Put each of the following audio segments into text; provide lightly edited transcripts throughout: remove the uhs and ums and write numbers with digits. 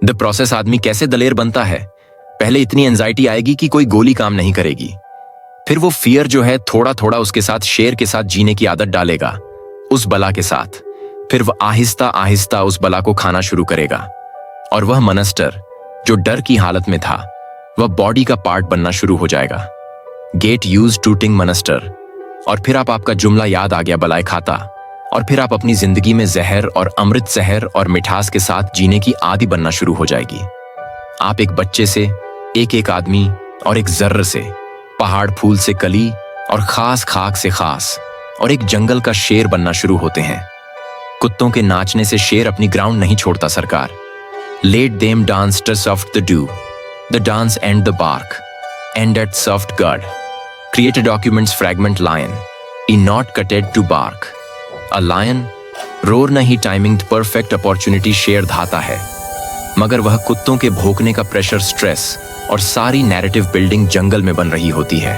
The process आदमी कैसे दलेर बनता है। पहले इतनी एंजाइटी आएगी कि कोई गोली काम नहीं करेगी, फिर वो फियर जो है थोड़ा थोड़ा उसके साथ शेर के साथ जीने की आदत डालेगा, उस बला के साथ। फिर वह आहिस्ता आहिस्ता उस बला को खाना शुरू करेगा, और वह मनस्टर जो डर की हालत में था वह बॉडी का पार्ट बनना शुरू हो जाएगा। Get use tooting monster. और फिर आपका जुमला याद आ गया बलाए खाता, और फिर आप अपनी जिंदगी में जहर और अमृत जहर और मिठास के साथ जीने की आदि बनना शुरू हो जाएगी। आप एक बच्चे से, एक एक आदमी और एक जर्र से, पहाड़ फूल से कली और खास खाक से खास, और एक जंगल का शेर बनना शुरू होते हैं। कुत्तों के नाचने से शेर अपनी ग्राउंड नहीं छोड़ता सरकार। Let them dance to soft the do, the dance and the bark and at soft god. Create documents fragment lion ई not cutted to bark. A lion roar नहीं टाइमिंग परफेक्ट अपॉर्चुनिटी शेर धाता है, मगर वह कुत्तों के भौंकने का प्रेशर स्ट्रेस और सारी नैरेटिव बिल्डिंग जंगल में बन रही होती है।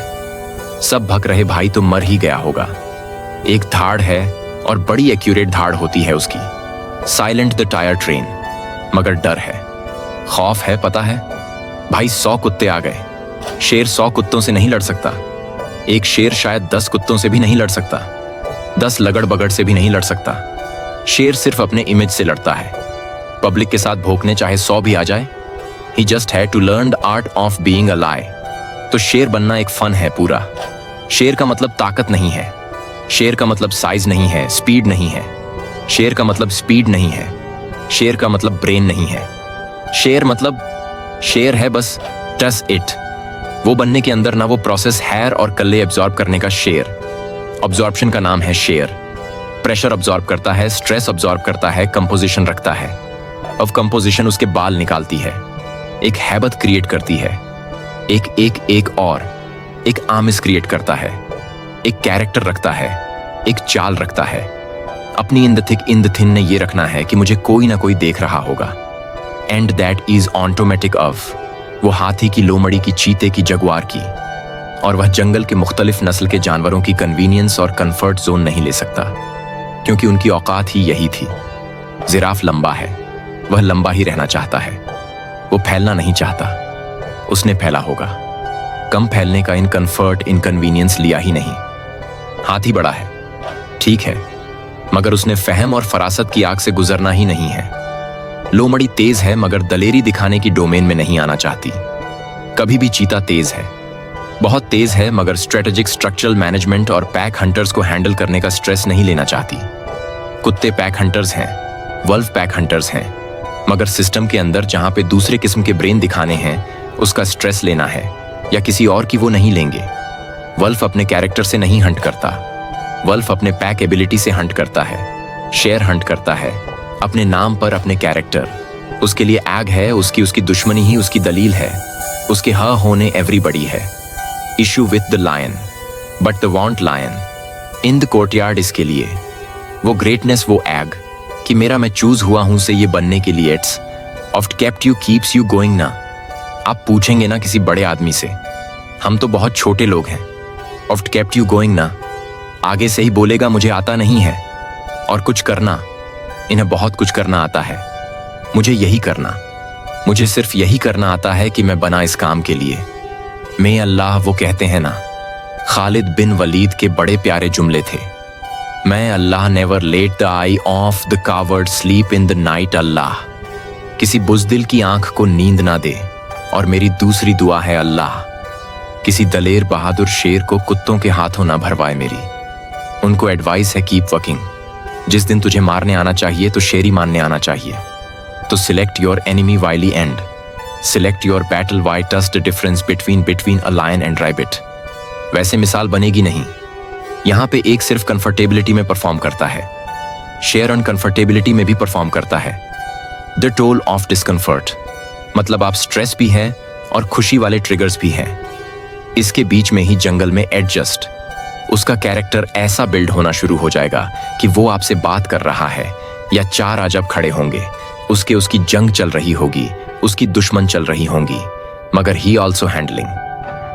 सब भक रहे भाई तो मर ही गया होगा। एक धाड़ है और बड़ी एक्यूरेट धाड़ होती है उसकी। साइलेंट द टायर ट्रेन, मगर डर है, खौफ है, पता है भाई 100 कुत्ते आ गए। शेर 100 कुत्तों से नहीं लड़ सकता। एक शेर शायद 10 कुत्तों से भी नहीं लड़ सकता, 10 लगड़ बगड़ से भी नहीं लड़ सकता। शेर सिर्फ अपने इमेज से लड़ता है। पब्लिक के साथ भौंकने चाहे 100 भी आ जाए, he just had to learn the art of being alive. तो शेर बनना एक फन है पूरा। शेर का मतलब ताकत नहीं है, शेर का मतलब साइज नहीं है, स्पीड नहीं है। शेर का मतलब स्पीड नहीं है, शेर का मतलब ब्रेन नहीं है। शेर मतलब शेर है बस, टस इट। वो बनने के अंदर ना वो प्रोसेस हैर और कल्ले एब्जॉर्ब करने का शेर। ऑब्जॉर्प्शन का नाम है शेर। प्रेशर ऑब्जॉर्ब करता है, स्ट्रेस ऑब्जॉर्ब करता है, कंपोजिशन रखता है। अब कंपोजिशन उसके बाल निकालती है, एक हैबत क्रिएट करती है, एक आमिस क्रिएट करता है, एक कैरेक्टर रखता है, एक चाल रखता है। अपनी in the thick in the thin ने ये रखना है कि मुझे कोई ना कोई देख रहा होगा। And that is automatic of वो हाथी की, लोमड़ी की, चीते की, जगुआर की। और वह जंगल के मुख्तलिफ नस्ल के जानवरों की कन्वीनियंस और कंफर्ट जोन नहीं ले सकता, क्योंकि उनकी औकात ही यही थी। जिराफ लंबा है, वह लंबा ही रहना चाहता है, वो फैलना नहीं चाहता। उसने फैला होगा, कम फैलने का इनकंफर्ट, इनकन्वीनियंस लिया ही नहीं। हाथी बड़ा है, ठीक है, मगर उसने फहम और फरासत की आग से गुजरना ही नहीं है। लोमड़ी तेज है, मगर दलेरी दिखाने की डोमेन में नहीं आना चाहती। कभी भी चीता तेज है, बहुत तेज है, मगर स्ट्रेटेजिक स्ट्रक्चरल मैनेजमेंट और पैक हंटर्स को हैंडल करने का स्ट्रेस नहीं लेना चाहती। कुत्ते पैक हंटर्स हैं, वल्फ पैक हंटर्स हैं, मगर सिस्टम के अंदर जहां पे दूसरे किस्म के ब्रेन दिखाने हैं, उसका स्ट्रेस लेना है या किसी और की, वो नहीं लेंगे। वल्फ अपने कैरेक्टर से नहीं हंट करता, वल्फ अपने पैक एबिलिटी से हंट करता है। शेर हंट करता है अपने नाम पर, अपने कैरेक्टर। उसके लिए एग है, उसकी दुश्मनी ही उसकी दलील है। उसके हाँ होने एवरीबडी है। Issue with the lion but the want lion in the courtyard. इसके लिए वो ग्रेटनेस, वो एग कि मेरा मैं चूज हुआ हूं से ये बनने के लिए। It's oft kept you keeps you going ना। आप पूछेंगे ना किसी बड़े आदमी से, हम तो बहुत छोटे लोग हैं। ऑफ्ट केप्ट यू गोइंग ना, आगे से ही बोलेगा मुझे आता नहीं है। और कुछ करना, इन्हें बहुत कुछ करना आता है। मुझे यही करना, मुझे सिर्फ यही करना आता है कि मैं बना इस काम के लिए। मैं अल्लाह, वो कहते हैं ना, खालिद बिन वलीद के बड़े प्यारे जुमले थे। May Allah never let the eye of the coward sleep in the night. अल्लाह किसी बुज़दिल की आंख को नींद ना दे। और मेरी दूसरी दुआ है अल्लाह किसी दलेर बहादुर शेर को कुत्तों के हाथों ना भरवाए मेरी। उनको एडवाइस है कीप वर्किंग। जिस दिन तुझे मारने आना चाहिए तो शेरी मारने आना चाहिए। तो select your enemy wisely and select your battle what's the difference between a lion and rabbit. वैसे मिसाल बनेगी नहीं। यहाँ पे एक सिर्फ कंफर्टेबिलिटी में परफॉर्म करता है, शेयर अनकंफर्टेबिलिटी में भी परफॉर्म करता है। द टोल ऑफ डिस्कंफर्ट, मतलब आप स्ट्रेस भी है और खुशी वाले ट्रिगर्स भी हैं। इसके बीच में ही जंगल में एडजस्ट। उसका कैरेक्टर ऐसा बिल्ड होना शुरू हो जाएगा कि वो आपसे बात कर रहा है या 4 अजब खड़े होंगे, उसकी जंग चल रही होगी, उसकी दुश्मन चल रही होंगी, मगर ही ऑल्सो हैंडलिंग।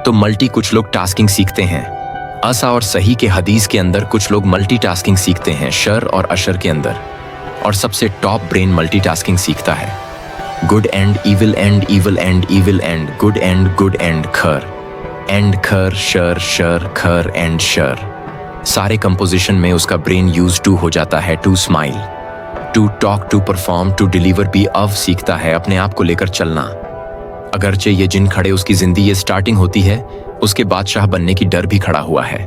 तो मल्टी कुछ लोग टास्किंग सीखते हैं। असा और सही के हदीस के अंदर कुछ लोग मल्टीटास्किंग सीखते हैं, शर और अशर के अंदर। और सबसे टॉप ब्रेन मल्टीटास्किंग सीखता है। Good and evil and evil and evil and good and खर एंड खर शर शर खर एंड शर। सारे कंपोजिशन में उसका ब्रेन यूज टू हो जाता है to smile, to talk, to perform, to deliver भी। अब सीखता है अपने आप को लेकर चलना। अगरचे ये जिन खड़े उसकी जिंदगी ये स्टार्टिंग होती है, उसके बादशाह बनने की डर भी खड़ा हुआ है,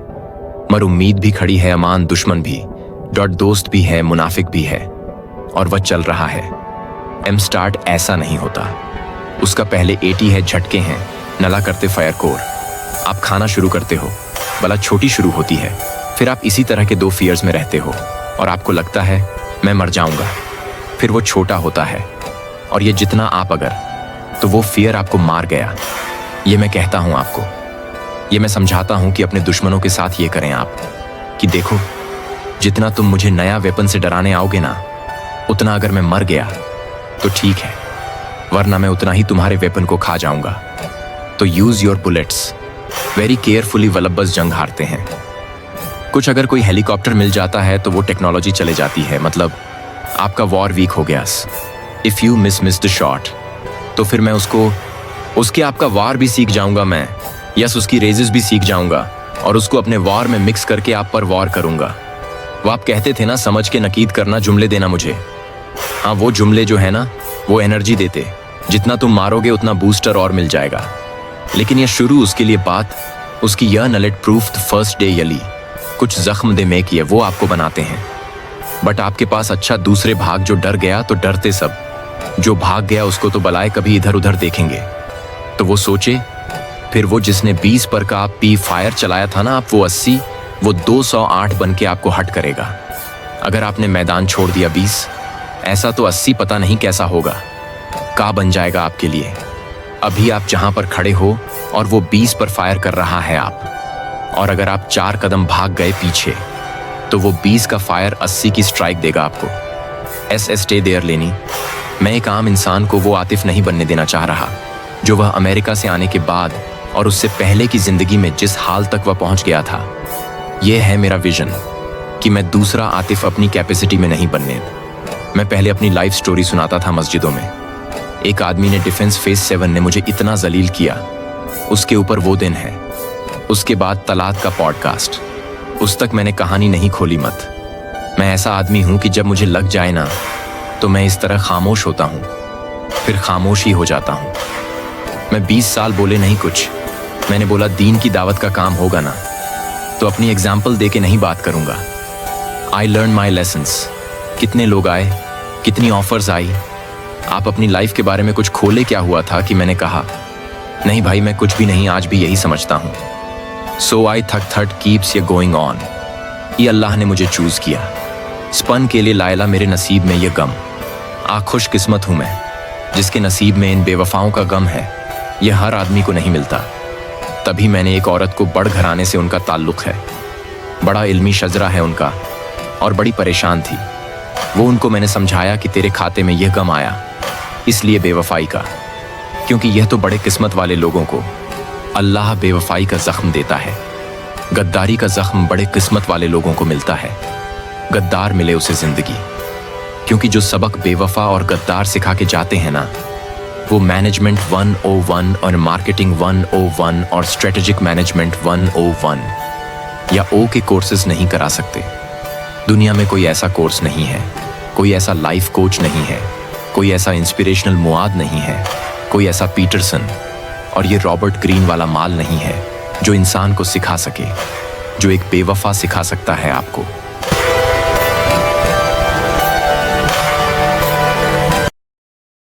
मगर उम्मीद भी खड़ी है, अमान दुश्मन भी, डॉट दोस्त भी है, मुनाफिक भी है, और वह चल रहा है। एम स्टार्ट ऐसा नहीं होता। उसका पहले 80 है, झटके हैं, नला करते फायर कोर। आप खाना शुरू करते हो, भला छोटी शुरू होती है, फिर आप इसी तरह के 2 फियर्स में रहते हो और आपको लगता है मैं मर जाऊंगा। फिर वो छोटा होता है और ये जितना आप अगर, तो वो फियर आपको मार गया। ये मैं कहता हूं आपको, ये मैं समझाता हूं कि अपने दुश्मनों के साथ ये करें आप कि देखो, जितना तुम मुझे नया वेपन से डराने आओगे ना, उतना अगर मैं मर गया तो ठीक है, वरना मैं उतना ही तुम्हारे वेपन को खा जाऊंगा। तो use your bullets very carefully. वल्लभस जंग हारते हैं। कुछ अगर कोई हेलीकॉप्टर मिल जाता है तो वो टेक्नोलॉजी चले जाती है, मतलब आपका वॉर वीक हो गया। If you miss the shot, तो फिर मैं उसके आपका वार भी सीख जाऊंगा मैं, यस उसकी रेजेस भी सीख जाऊंगा और उसको अपने वार में मिक्स करके आप पर वार करूंगा। वो आप कहते थे ना, समझ के नकीद करना, जुमले देना मुझे। हाँ, वो जुमले जो है ना, वो एनर्जी देते, जितना तुम मारोगे उतना बूस्टर और मिल जाएगा। लेकिन यह शुरू उसके लिए बात, उसकी यह नलेट प्रूफ फर्स्ट डे यली कुछ जख्म दे में किए, वो आपको बनाते हैं। बट आपके पास अच्छा दूसरे भाग जो डर गया तो डरते सब, जो भाग गया उसको तो बलाए कभी इधर उधर देखेंगे। तो वो सोचे, फिर वो जिसने 20 पर का आप पी फायर चलाया था ना, आप वो 80, वो 208 बन के आपको हट करेगा। अगर आपने मैदान छोड़ दिया 20, ऐसा तो 80 पता नहीं कैसा होगा, का बन जाएगा आपके लिए। अभी आप जहां पर खड़े हो और वो 20 पर फायर कर रहा है आप, और अगर आप 4 कदम भाग गए पीछे, तो वो 20 का फायर 80 की स्ट्राइक देगा आपको। स्टे देयर लेनी। मैं एक आम इंसान को वो आतिफ नहीं बनने देना चाह रहा जो वह अमेरिका से आने के बाद और उससे पहले की जिंदगी में जिस हाल तक वह पहुंच गया था। यह है मेरा विजन कि मैं दूसरा आतिफ अपनी कैपेसिटी में नहीं बनने। मैं पहले अपनी लाइफ स्टोरी सुनाता था मस्जिदों में। एक आदमी ने डिफेंस फेज 7 ने मुझे इतना जलील किया, उसके ऊपर वो दिन है। उसके बाद तलाक का पॉडकास्ट, उस तक मैंने कहानी नहीं खोली मत। मैं ऐसा आदमी हूं कि जब मुझे लग जाए ना, तो मैं इस तरह खामोश होता हूं, फिर खामोश ही हो जाता हूं। मैं 20 साल बोले नहीं कुछ। मैंने बोला दीन की दावत का काम होगा ना, तो अपनी एग्जाम्पल दे के नहीं बात करूंगा। I learn my lessons. कितने लोग आए, कितनी ऑफर्स आई। आप अपनी लाइफ के बारे में कुछ खोले, क्या हुआ था कि मैंने कहा नहीं भाई मैं कुछ भी नहीं, आज भी यही समझता हूं। सो आई थट कीप्स ये गोइंग ऑन। ये अल्लाह ने मुझे चूज किया। स्पन के लिए लायला मेरे नसीब में ये गम। खुश किस्मत हूं मैं जिसके नसीब में इन बेवफाओं का गम है। यह हर आदमी को नहीं मिलता। तभी मैंने एक औरत को बड़ घराने से उनका ताल्लुक है, बड़ा इल्मी शजरा है उनका, और बड़ी परेशान थी वो। उनको मैंने समझाया कि तेरे खाते में यह गम आया इसलिए बेवफाई का, क्योंकि यह तो बड़े किस्मत वाले लोगों को अल्लाह बेवफाई का जख्म देता है। गद्दारी का जख्म बड़े किस्मत वाले लोगों को मिलता है। गद्दार मिले उसे जिंदगी, क्योंकि जो सबक बेवफा और गद्दार सिखा के जाते हैं ना, वो मैनेजमेंट 101 और मार्केटिंग 101 और स्ट्रेटेजिक मैनेजमेंट 101 या ओ के कोर्सेज नहीं करा सकते। दुनिया में कोई ऐसा कोर्स नहीं है, कोई ऐसा लाइफ कोच नहीं है, कोई ऐसा इंस्पिरेशनल मुआद नहीं है, कोई ऐसा पीटरसन और ये रॉबर्ट ग्रीन वाला माल नहीं है जो इंसान को सिखा सके, जो एक बेवफा सिखा सकता है आपको।